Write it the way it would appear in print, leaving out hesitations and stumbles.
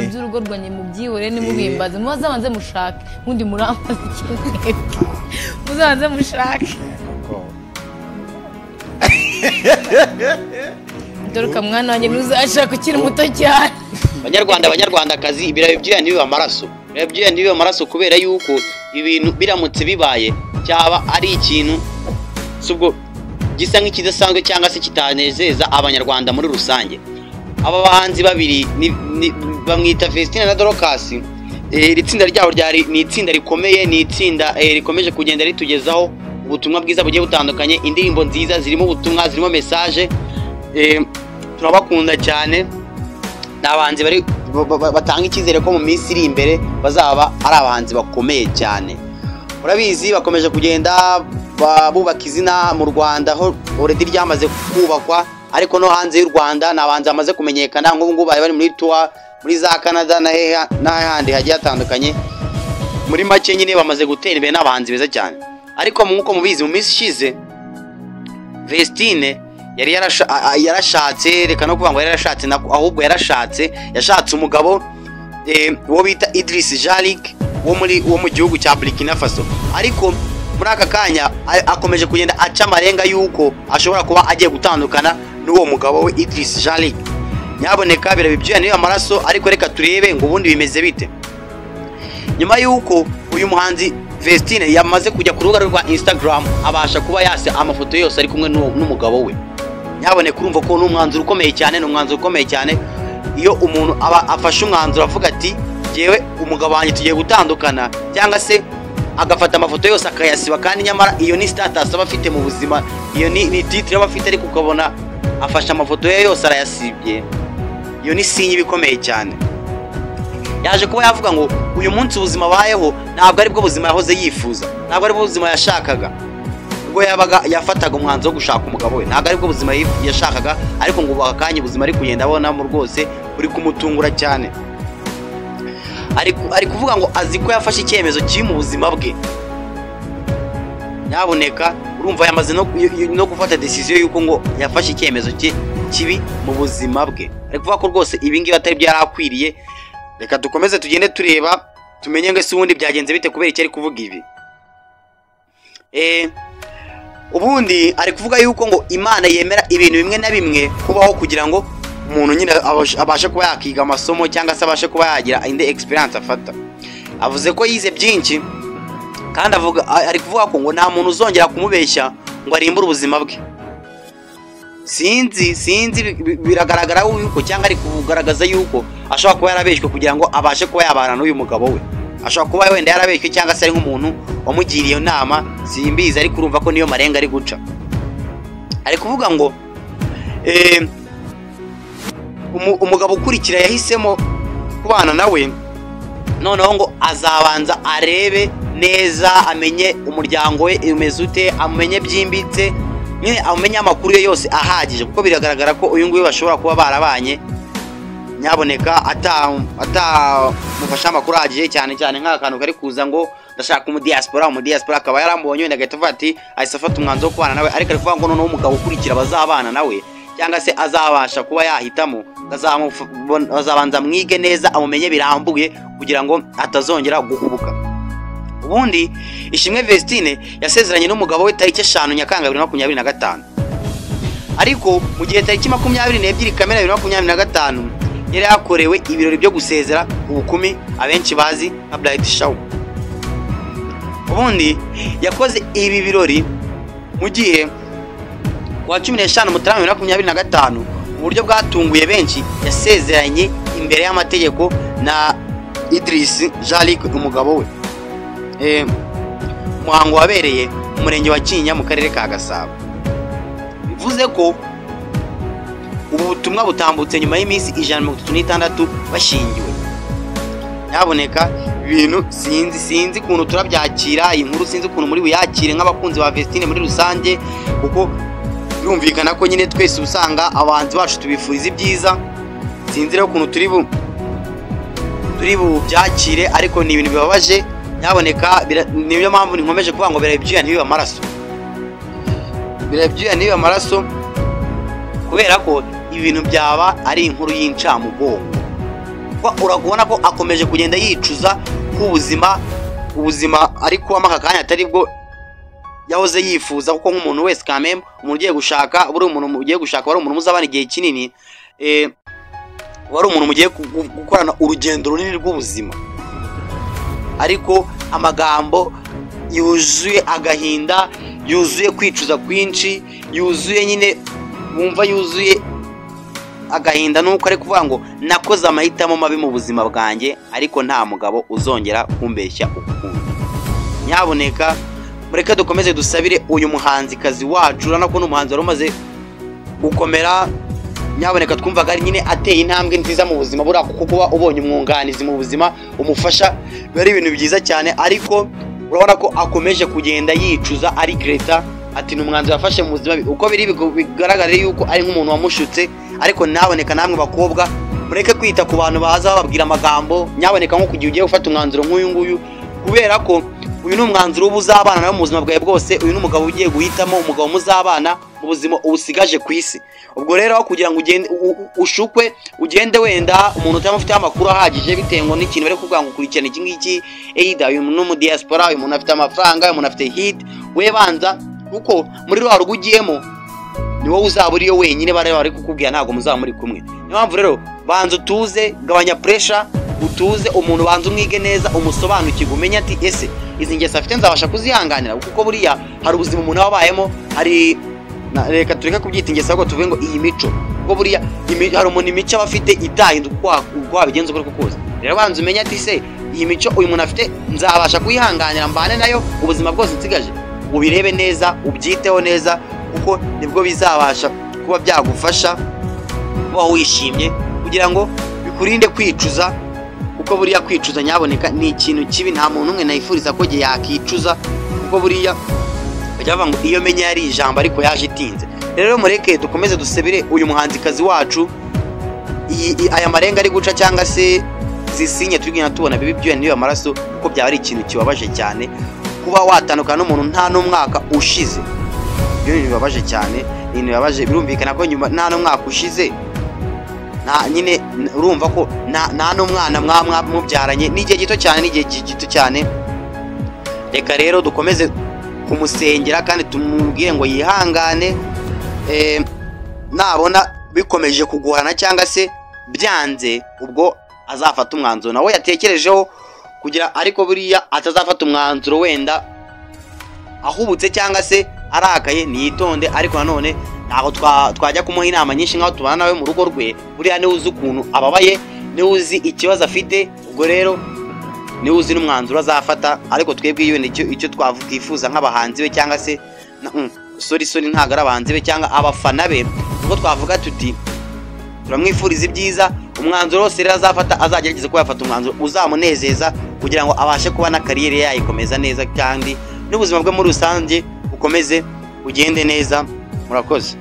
by'urugo rwanjye mu byihore ni mubimbaze muzabanze mushake undi muramaze ikintu muzabanze mushake Dore mwana wanjye ntuzashaka ukiri muto cyane Abanyarwandakazi ibirayi by'uya nibiba amaraso by'uya nibiba amaraso kubera yuko ibintu biramutse bibaye cyaba ari ikintu subwo gisa nk'ikidasanzwe cyangwa se kitanezeza abanyarwanda muri rusange aba bahanzi babiri bamwita Vestine na Dorcas iri tsinda ryabo ni itsinda rikomeye ni itsinda rikomeje kugenda ritugezaho ubutumwa bwiza bugiye butandukanye indirimbo nziza zirimo ubutumwa zirimo message turabakunda cyane n'abanzi bari batanga icyizere ko mu minsi iri imbere bazaba ari abahanzi bakomeye cyane murabizi bakomeje kugenda bubaka izina mu Rwanda aho already ryamaze kubakwa ariko no hanze y'u Rwanda nabanza amaze kumenyekana ngo bari muri tour muri za Canada n'ahandi hagiye atandukanye muri make nyine bamaze gutera imbere n'abahanzi beza cyane ariko nkuko mubizi mu minsi ishize Vestine yari yarashatse reka no kuvuga ngo yarashatse ahubwo yashatse umugabo wo bita Idris Jalik wo mu gihugu cya Burkina Faso ariko muri aka kanya akomeje kugenda aca amarenga yuko ashobora kuba agiye gutandukana n'uwo mugabo we Idris Jalik nyaboneka birabibyuya niyo amaraso ariko reka turebe ngo ubundi bimeze bite nyuma yuko uyu muhanzi Vestine yamaze kujya ku rubuga rwa Instagram abasha kuba yase amafoto yose ari kumwe n'umugabo we nyaboneka urumva ko n'umwanzuro ukomeye cyane iyo umuntu aba afashe umwanzuro avuga ati jewe umugabo wanjye tugiye gutandukana cyangwa se agafata amafoto yose akayasiba kandi nyamara iyo ni status aba afite mu buzima iyo ni titre aba afite ariko ukabona afasha amafoto ye yose arayasibye iyo ni sinyi bikomeye cyane yaje kuba yavuga ngo uyu munsi ubuzima bayeho ntabwo ari bwo buzima yahoze yifuza ntabwo ari bwo buzima yashakaga ubwo yabaga yafataga umwanzuro wo gushaka umugabo we ntabwo ari bwo buzima yashakaga ariko ngo bakanye ubuzima ari kugenda abonamo rwose uri kumutungura cyane ari kuvuga ngo azi ko yafashe icyemezo kiri mu buzima bwe nyaboneka urumva yamaze no gufata decision yuko ngo yafashe icyemezo kibi mu buzima bwe ari kuvuga ko rwose ibingibi atari byarakwiriye reka dukomeze tugende tureba tumenye ngo ubundi byagenze bite kubera icyo ari kuvuga ibi ubundi ari kuvuga yuko ngo Imana yemera ibintu bimwe na bimwe kubaho kugira ngo umuntu nyine abashe kuba yakiga amasomo cyangwa se abashe kuba yagira indi experience afata avuze ko yize byinshi kandi ari kuvuga ko ngo nta muntu uzongera kumubeshya ngo arimbure ubuzima bwe sinzi biragaragara yuko cyangwa ari kugaragaza yuko ashobora kuba yarabeshywe kugira ngo abashe kuba yabana n'uyu mugabo we ashobora kuba wenda yarabeshywe cyangwa se ari nk'umuntu wamugiriye inama simbizi ariko urumva ko niyo marenga ari guca ari kuvuga ngo umugabo ukurikira yahisemo kubana nawe noneho ngo azabanza arebe neza amenye umuryango we umeze ute amenye byimbitse nyine amenye amakuru ye yose ahagije kuko biragaragara ko uyu nguyu bashobora kuba barabanye nyaboneka atamufasha amakuru ahagije cyane nk'akantu kari kuza ngo ndashaka umudiaspora akaba yarambonye wenda agahita avuga ati ahise afata umwanzuro wo kubana nawe ariko ari kuvuga ngo noneho umugabo ukurikira bazabana nawe cyangwa se azabasha kuba yahitamo azabanza mwige neza amumenye birambuye kugira ngo atazongera guhubuka ubundi Ishimwe Vestine yasezeranye n'umugabo we tariki 5 Nyakanga 2025 ariko mu gihe tariki 22 Kamena 2025 yari yakorewe ibirori byo gusezera ubukumi abenshi bazi nka Bright Show ubundi yakoze ibi birori mu gihe wa 15 Mutarama 2025 uburyo bwatunguye benshi yasezeranye imbere y'amategeko na Idris Jalik umugabo we umuhango wabereye mu murenge wa Kinyinya mu karere ka Gasabo bivuze ko ubu butumwa butambutse nyuma y'iminsi 136 bashingiwe yaboneka ibintu sinzi kuntu turabyakira inkuru sinzi ukuntu muri buyakire nk'abakunzi ba Vestine muri rusange kuko birumvikana ko nyine twese usanga abahanzi bacu tubifuriza ibyiza sinzi rero ukuntu turi bubyakire ariko ni ibintu bibabaje yaboneka niyo mpamvu nkomeje kuvuga ngo birabyuya ntibiba amaraso kubera ko ibintu byaba ari inkuru y'incamugongo urabona ko akomeje kugenda yicuza ubuzima ari kubamo aka kanya atari bwo yahoze yifuza, kuko nk'umuntu wese kameme umuntu ugiye gushaka wari umuntu muzabana igihe kinini, wari umuntu mugiye gukorana urugendo runini rw'ubuzima, ariko amagambo yuzuye agahinda, yuzuye kwicuza kwinshi, yuzuye nyine wumva yuzuye agahinda, nuko ari kuvuga ngo nakoze amahitamo mabi mu buzima bwanjye, ariko nta mugabo uzongera kumbeshya ukundi. Nyaboneka mureke dukomeze dusabire uyu muhanzikazi wacu, urabona ko n'umuhanzi wari umaze gukomera. Nyaboneka twumvaga ari nyine ateye intambwe nziza mu buzima, buriya kuko kuba ubonye umwunganizi mu buzima umufasha biba ari ibintu byiza cyane, ariko urabona ko akomeje kugenda yicuza ari Greta, ati n'umwanzuro yafashe mu buzima uko biri bigaragara yuko ari nk'umuntu wamushutse. Ariko Nyaboneka namwe bakobwa mureke kwita ku bantu baza bababwira amagambo. Nyaboneka nko kugiye ugiye gufata umwanzuro nk'uyu nguyu, kubera ko uyu ni umwanzuro ubuzabana nawe mu buzima bwawe bwose. Uyu ni umugabo ugiye guhitamo umugabo muzabana mu buzima ubusigaje ku isi. Ubwo rero aho kugira ngo ugende ushukwe ugende wenda umuntu utamufite amakuru ahagije bitengo n'ikintu bari kuvuga ngo kurikirana iki ngiki, either uyu muntu mu diaspora, uyu muntu afite amafaranga, uyu muntu afite hit, we banza kuko muri rwa rugo ugiyemo ni wowe uzaba uriyo wenyine, bari kukubwira ntabwo muzaba muri kumwe. Niyo mpamvu rero banza utuze, gabanya pressure, utuze, umuntu banza umwige neza, umusobanukirwe, umenye ati ese izi ngeso afite nzabasha kuzihanganira, kuko buriya hari ubuzima umuntu wabayemo, hari reka tureka kubyita ingeso ahubwo tuvuge ngo iyi mico, kuko buriya hari umuntu imico aba afite itahinduka uko wabigenza uko kukoza. Rero banza umenye ati se iyi mico uyu muntu afite nzabasha kuyihanganira mbane nayo ubuzima bwose nsigaje. Ubirebe neza, ubyiteho neza, kuko nibwo bizabasha kuba byagufasha kuba wishimye, kugira ngo bikurinde kwicuza, kuko buriya kwicuza Nyaboneka ni ikintu kibi. Nta muntu umwe nayifuriza ko gihe yakicuza, kuko buriya bajya bavuga ngo iyo menya yari ijambo ariko yaje itinze. Rero mureke dukomeze dusebire uyu muhanzikazi wacu, aya marenga ari guca cyangwa se zisinye tugenda tubona bibi byuye niyo amaraso, kuko byaba ari ikintu kibabaje cyane kuba watandukana n'umuntu nta n'umwaka ushize. Ibyo ni bibabaje cyane, ni bibabaje. Birumvikana ko nyuma nta n'umwaka ushize nyine urumva ko nta n'umwana mubyaranye n'igihe gito cyane. Reka rero dukomeze kumusengera kandi tumubwire ngo yihangane, nabona bikomeje kugorana cyangwa se byanze ubwo azafata umwanzuro nawe yatekerejeho, kugira ariko buriya atazafata umwanzuro wenda ahubutse cyangwa se arakaye, niyitonde. Ariko nanone ntago twajya kumuha inama nyinshi nkaho tubana nawe mu rugo rwe, buriya niwe uzi ukuntu ababaye, niwe uzi ikibazo afite. Ubwo rero niwe uzi n'umwanzuro azafata, ariko twebwe iyo icyo twifuza nk'abahanzi be cyangwa se sorry ntago ari abahanzi be cyangwa abafana be, ubwo twavuga tuti turamwifuriza ibyiza. Umwanzuro wose rero azafata azagerageza kuba yafata umwanzuro uzamunezeza, kugira ngo abashe kuba na kariyeri yayikomeza neza, kandi n'ubuzima bwe muri rusange bukomeze bugende neza. Murakoze.